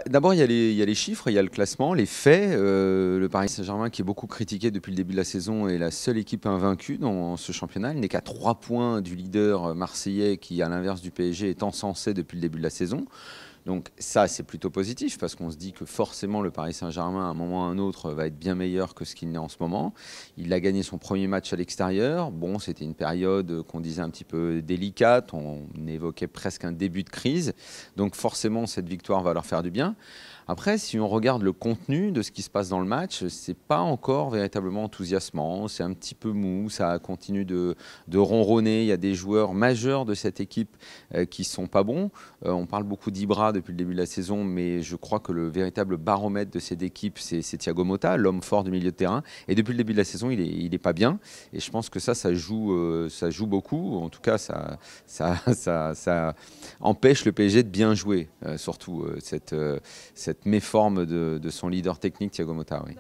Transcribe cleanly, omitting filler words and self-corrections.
D'abord, il y a les chiffres, il y a le classement, les faits. Le Paris Saint-Germain, qui est beaucoup critiqué depuis le début de la saison, est la seule équipe invaincue dans ce championnat. Il n'est qu'à 3 points du leader marseillais qui, à l'inverse du PSG, est encensé depuis le début de la saison. Donc ça, c'est plutôt positif parce qu'on se dit que forcément le Paris Saint-Germain, à un moment ou à un autre, va être bien meilleur que ce qu'il n'est en ce moment. Il a gagné son premier match à l'extérieur. Bon, c'était une période qu'on disait un petit peu délicate. On évoquait presque un début de crise. Donc forcément, cette victoire va leur faire du bien. Après, si on regarde le contenu de ce qui se passe dans le match, c'est pas encore véritablement enthousiasmant. C'est un petit peu mou. Ça continue de ronronner. Il y a des joueurs majeurs de cette équipe qui sont pas bons. On parle beaucoup d'Ibra depuis le début de la saison, mais je crois que le véritable baromètre de cette équipe, c'est Thiago Motta, l'homme fort du milieu de terrain. Et depuis le début de la saison, il est pas bien. Et je pense que ça joue beaucoup. En tout cas, ça empêche le PSG de bien jouer, surtout cette méforme de son leader technique, Thiago Motta. Oui.